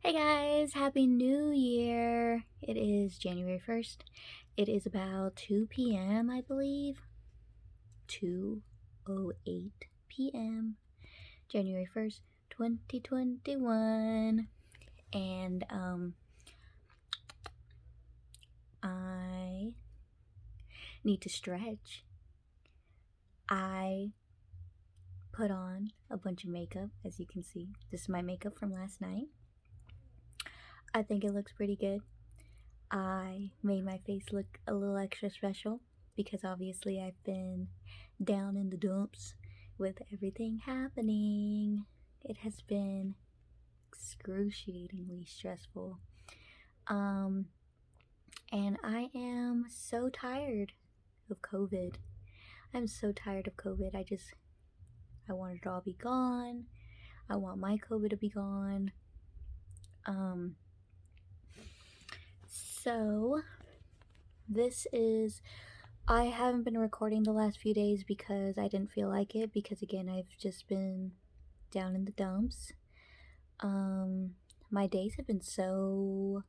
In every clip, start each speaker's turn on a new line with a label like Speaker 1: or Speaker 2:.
Speaker 1: Hey guys, Happy New Year! It is January 1st. It is about 2 p.m., I believe. 2:08 p.m. January 1st, 2021. And I need to stretch. I put on a bunch of makeup, as you can see. This is my makeup from last night. I think it looks pretty good. I made my face look a little extra special because obviously I've been down in the dumps with everything happening. It has been excruciatingly stressful. And I am so tired of COVID. I'm so tired of COVID. I want it to all be gone. I want my COVID to be gone. So I haven't been recording the last few days because I didn't feel like it, because again, I've just been down in the dumps. My days have been so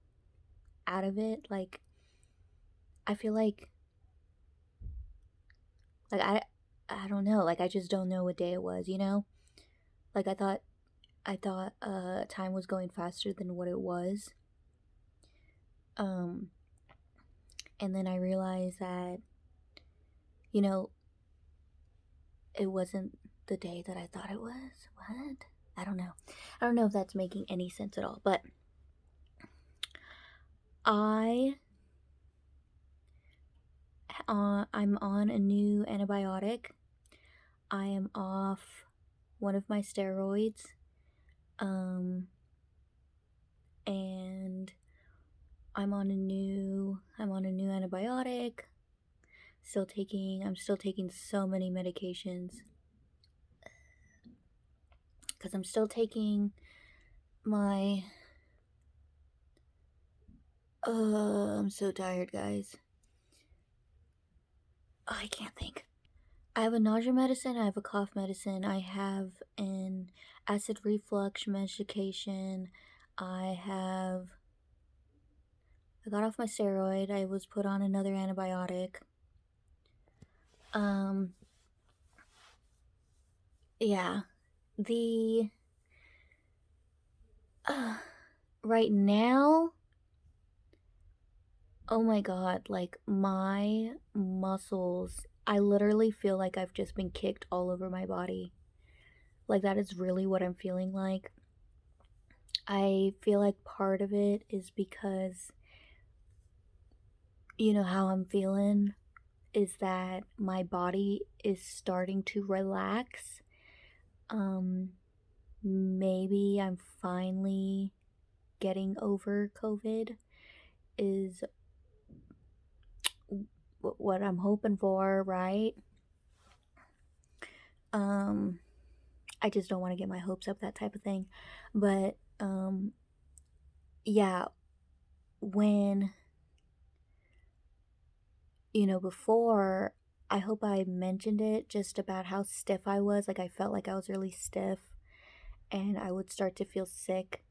Speaker 1: out of it. Like, I feel like I don't know, like I just don't know what day it was, you know? Like I thought time was going faster than what it was. Um and then I realized that, you know, it wasn't the day that I thought it was. What? I don't know. I don't know if that's making any sense at all, but I I'm on a new antibiotic. I am off one of my steroids. And I'm on a new antibiotic. I'm still taking so many medications cuz I'm still taking my I'm so tired, guys. I can't think. I have a nausea medicine, I have a cough medicine, I have an acid reflux medication, I got off my steroid, I was put on another antibiotic. Yeah. The right now, oh my god, like my muscles, I literally feel like I've just been kicked all over my body. Like, that is really what I'm feeling like. I feel like part of it is because, you know, how I'm feeling is that my body is starting to relax. Maybe I'm finally getting over COVID, is what I'm hoping for, right? I just don't want to get my hopes up, that type of thing. But yeah, when, before, I hope I mentioned it just about how stiff I was. Like, I felt like I was really stiff, and I would start to feel sick,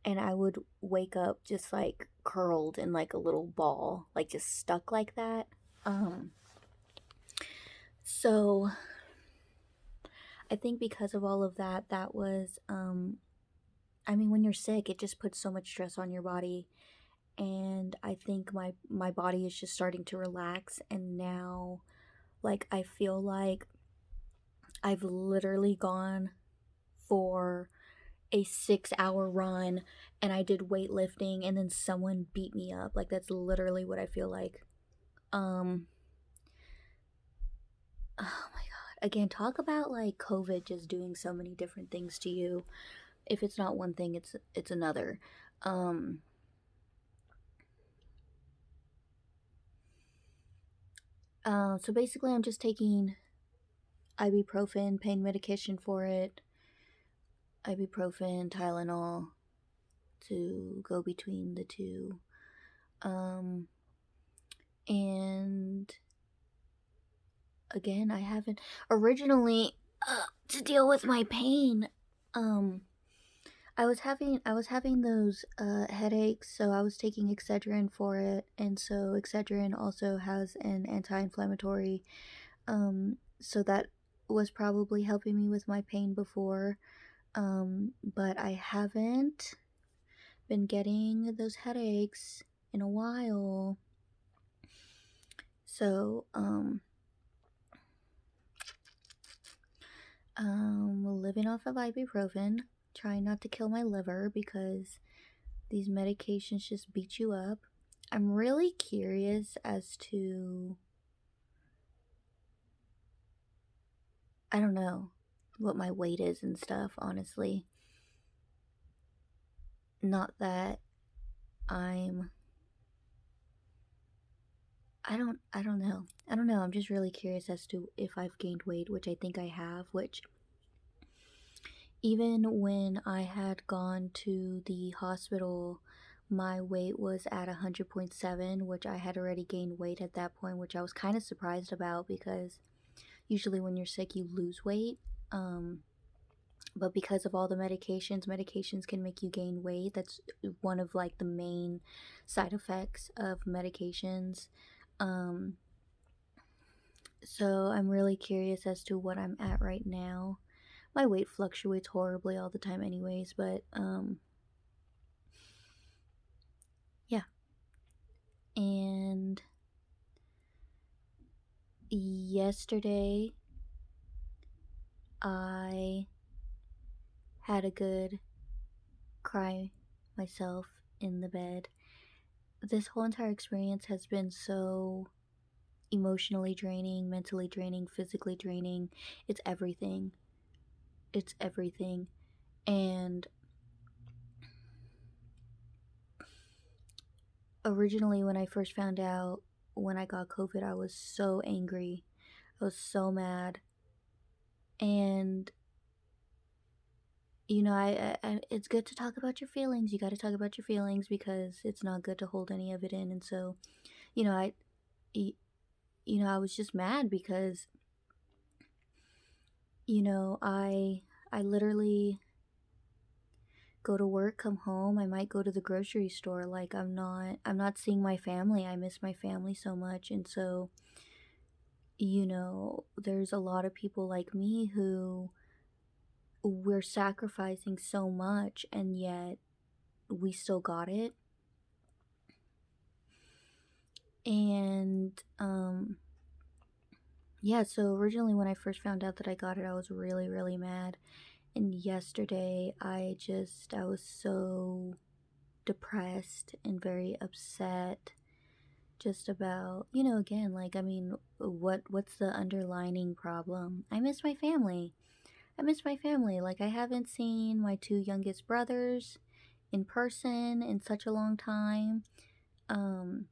Speaker 1: and I would wake up just like curled in like a little ball, like just stuck like that. So I think because of all of that, that was, I mean, when you're sick, it just puts so much stress on your body. And I think my body is just starting to relax. And now, like, I feel like I've literally gone for a 6-hour run and I did weightlifting and then someone beat me up. Like, that's literally what I feel like. Oh my god. Again, talk about like COVID just doing so many different things to you. If it's not one thing, it's another. So basically I'm just taking ibuprofen, pain medication for it, ibuprofen, Tylenol to go between the two. And again, I haven't originally to deal with my pain. I was having those headaches, so I was taking Excedrin for it, and so Excedrin also has an anti-inflammatory, so that was probably helping me with my pain before. But I haven't been getting those headaches in a while. So, living off of ibuprofen, trying not to kill my liver because these medications just beat you up. I'm really curious as to, I don't know, what my weight is and stuff, honestly. Not that I'm I don't know. I don't know. I'm just really curious as to if I've gained weight, which I think I have, which even when I had gone to the hospital, my weight was at 100.7, which I had already gained weight at that point, which I was kind of surprised about because usually when you're sick, you lose weight. Um, but because of all the medications can make you gain weight. That's one of like the main side effects of medications. Um, so I'm really curious as to what I'm at right now. My weight fluctuates horribly all the time anyways, but yeah. And yesterday I had a good cry myself in the bed. This whole entire experience has been so emotionally draining, mentally draining, physically draining. It's everything. It's everything. And originally, when I first found out when I got COVID, I was so angry. I was so mad. And it's good to talk about your feelings. You got to talk about your feelings because it's not good to hold any of it in. And so, you know, I, y- I was just mad because, I literally go to work, come home, I might go to the grocery store. Like I'm not seeing my family. I miss my family so much. And so, there's a lot of people like me who we're sacrificing so much and yet we still got it. And yeah, so originally when I first found out that I got it, I was really, really mad. And yesterday I was so depressed and very upset just about, again, like I mean, what's the underlining problem? I miss my family. I miss my family. Like I haven't seen my two youngest brothers in person in such a long time. Um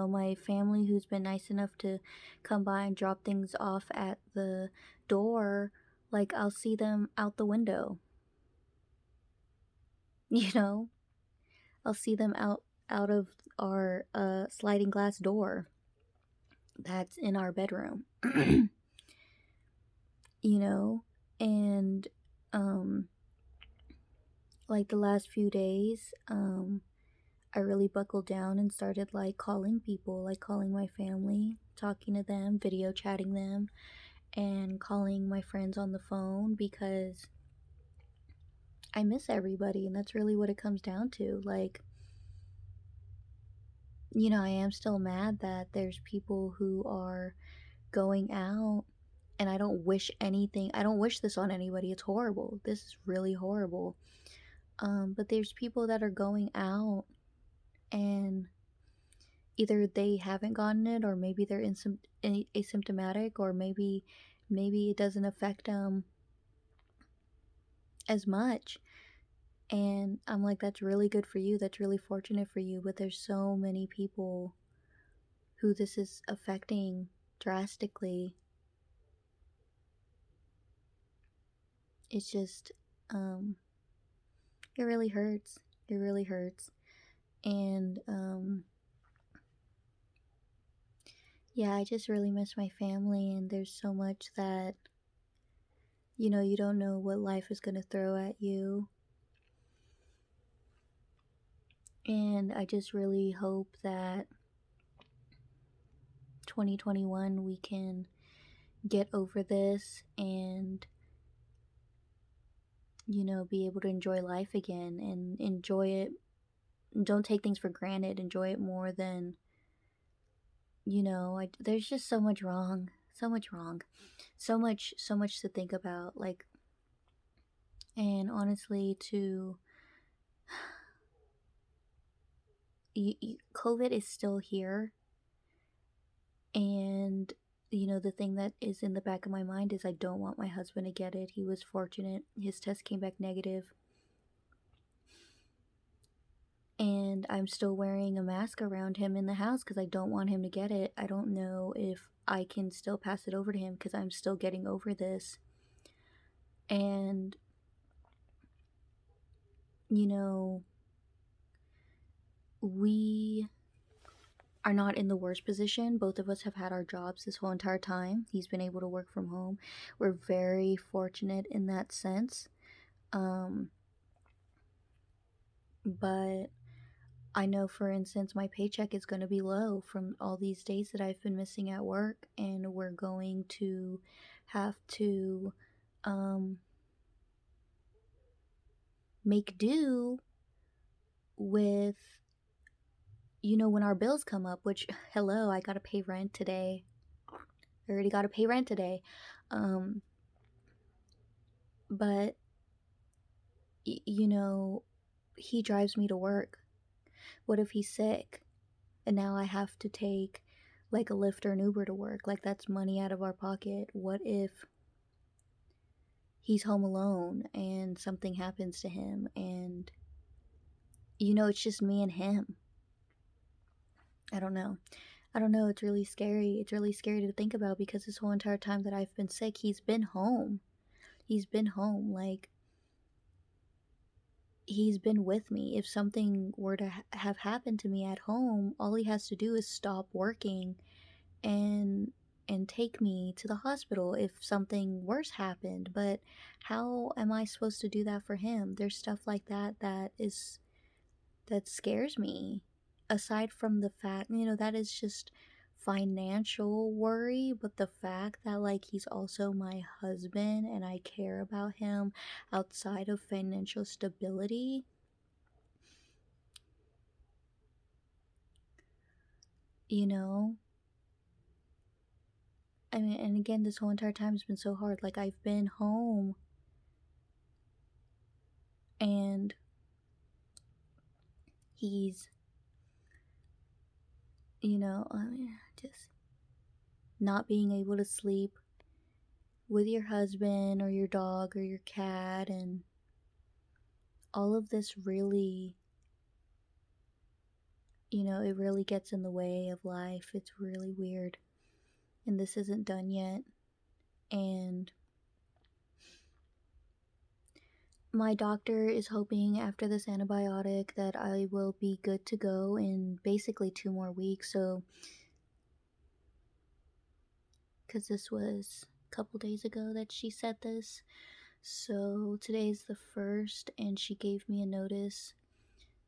Speaker 1: my family who's been nice enough to come by and drop things off at the door, like I'll see them out the window. You know, I'll see them out of our sliding glass door that's in our bedroom. you know, and um like the last few days, I really buckled down and started like calling people, like calling my family, talking to them, video chatting them, and calling my friends on the phone because I miss everybody, and that's really what it comes down to. Like, I am still mad that there's people who are going out, and I don't wish this on anybody. It's horrible. This is really horrible. But there's people that are going out and either they haven't gotten it or maybe they're asymptomatic or maybe it doesn't affect them as much. And I'm like, that's really good for you. That's really fortunate for you. But there's so many people who this is affecting drastically. It's just, um, it really hurts. It really hurts. And, yeah, I just really miss my family. And there's so much that, You don't know what life is going to throw at you. And I just really hope that 2021 we can get over this and, be able to enjoy life again and enjoy it. Don't take things for granted. Enjoy it more than, there's just so much wrong. So much wrong. So much to think about. Like, and honestly, COVID is still here. And, the thing that is in the back of my mind is I don't want my husband to get it. He was fortunate. His test came back negative. And I'm still wearing a mask around him in the house because I don't want him to get it. I don't know if I can still pass it over to him because I'm still getting over this. And, you know, we are not in the worst position. Both of us have had our jobs this whole entire time. He's been able to work from home. We're very fortunate in that sense. But I know, for instance, my paycheck is going to be low from all these days that I've been missing at work, and we're going to have to um, make do with, when our bills come up, which, hello, I got to pay rent today. I already got to pay rent today. Um, but, he drives me to work. What if he's sick? And now I have to take like a Lyft or an Uber to work. Like, that's money out of our pocket. What if he's home alone and something happens to him and it's just me and him? I don't know. It's really scary. It's really scary to think about because this whole entire time that I've been sick, he's been home. Like, he's been with me. If something were to have happened to me at home, all he has to do is stop working and take me to the hospital if something worse happened. But how am I supposed to do that for him? There's stuff like that scares me. Aside from the fact, that is just financial worry, but the fact that like he's also my husband and I care about him outside of financial stability, you know I mean, and again, this whole entire time has been so hard. Like, I've been home and he's, just not being able to sleep with your husband or your dog or your cat, and all of this really, it really gets in the way of life. It's really weird. And this isn't done yet. And my doctor is hoping after this antibiotic that I will be good to go in basically 2 more weeks. So, because this was a couple days ago that she said this. So today's the 1st, and she gave me a notice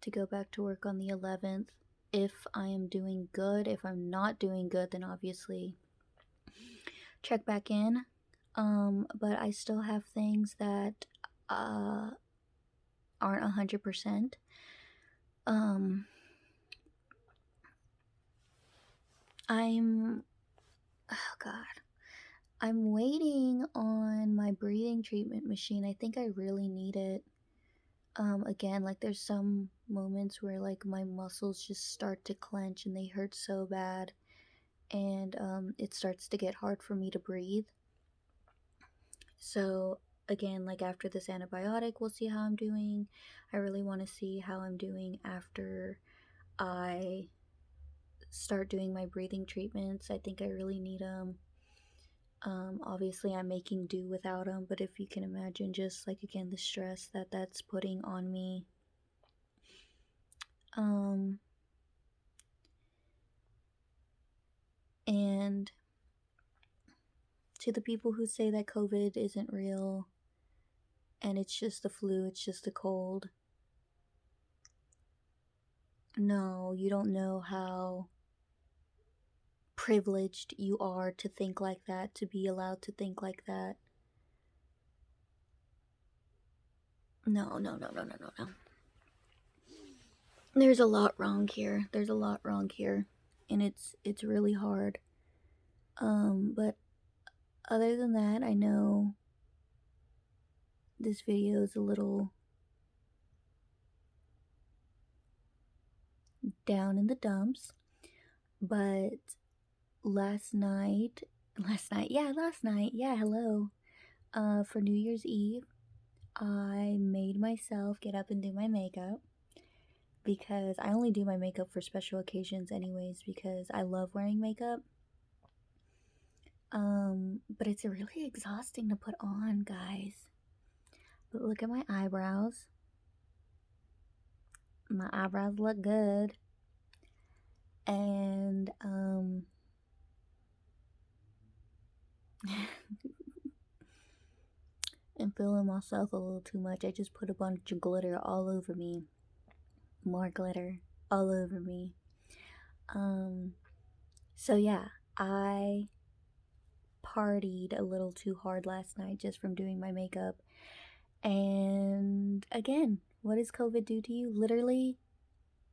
Speaker 1: to go back to work on the 11th if I am doing good. If I'm not doing good, then obviously check back in. But I still have things that aren't 100%. I'm oh god. I'm waiting on my breathing treatment machine. I think I really need it. Again, like, there's some moments where like my muscles just start to clench and they hurt so bad, and it starts to get hard for me to breathe. So again, like, after this antibiotic, we'll see how I'm doing. I really want to see how I'm doing after I start doing my breathing treatments. I think I really need them. Obviously I'm making do without them, but if you can imagine just like, again, the stress that that's putting on me. And to the people who say that COVID isn't real and it's just the flu, it's just a cold. No, you don't know how privileged you are to think like that, to be allowed to think like that. No, no, no, no, no, no, no. There's a lot wrong here. There's a lot wrong here. And it's really hard. But other than that, I know this video is a little down in the dumps, but last night, hello. For New Year's Eve, I made myself get up and do my makeup because I only do my makeup for special occasions anyways because I love wearing makeup. But it's really exhausting to put on, guys. But look at my eyebrows. My eyebrows look good. And I'm feeling myself a little too much. I just put a bunch of glitter all over me. More glitter all over me. So yeah, I partied a little too hard last night just from doing my makeup. And again, what does COVID do to you? Literally,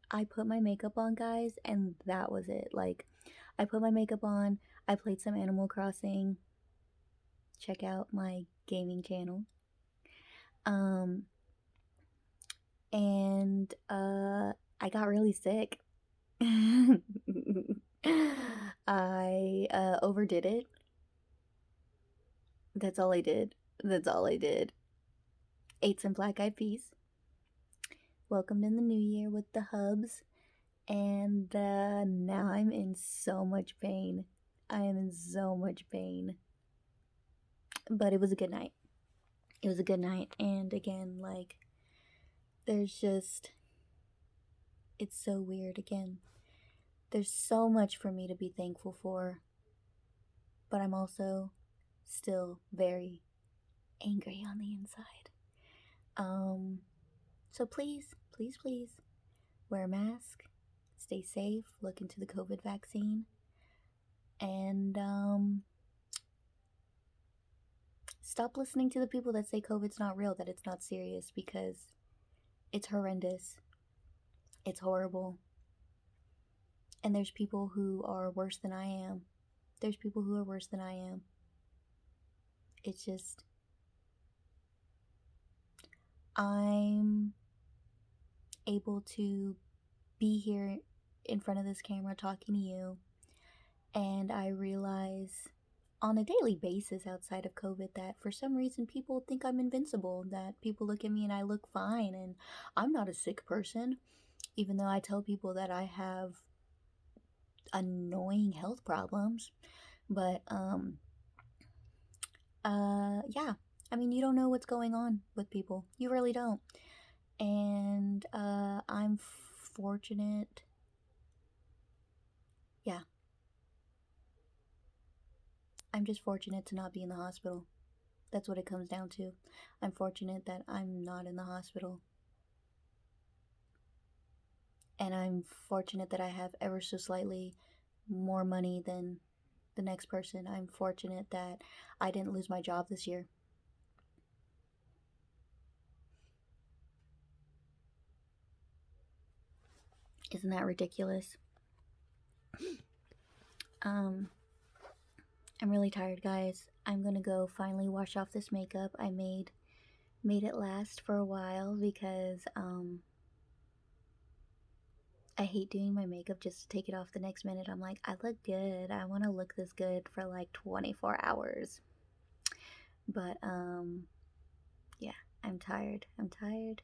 Speaker 1: I put my makeup on, guys, and that was it. Like, I put my makeup on, I played some Animal Crossing. Check out my gaming channel. And I got really sick. I overdid it. That's all I did. That's all I did. Ate some black eyed peas. Welcomed in the new year with the hubs. And now I'm in so much pain. I am in so much pain. But it was a good night. It was a good night. And again, like, there's just, it's so weird. Again, there's so much for me to be thankful for. But I'm also still very angry on the inside. So please, please, please wear a mask, stay safe, look into the COVID vaccine, and stop listening to the people that say COVID's not real, that it's not serious, because it's horrendous. It's horrible. And there's people who are worse than I am. There's people who are worse than I am. It's just, I'm able to be here in front of this camera talking to you, and I realize on a daily basis outside of COVID that for some reason people think I'm invincible, that people look at me and I look fine, and I'm not a sick person, even though I tell people that I have annoying health problems. But yeah, I mean, you don't know what's going on with people. You really don't. And I'm fortunate. Yeah. I'm just fortunate to not be in the hospital. That's what it comes down to. I'm fortunate that I'm not in the hospital. And I'm fortunate that I have ever so slightly more money than the next person. I'm fortunate that I didn't lose my job this year. Isn't that ridiculous? I'm really tired, guys. I'm gonna go finally wash off this makeup. I made it last for a while because I hate doing my makeup just to take it off the next minute. I'm like, I look good. I want to look this good for like 24 hours. But yeah, I'm tired. I'm tired.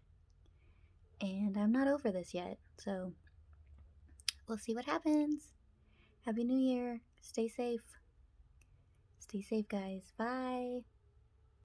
Speaker 1: And I'm not over this yet. So we'll see what happens. Happy New Year. Stay safe. Stay safe, guys. Bye.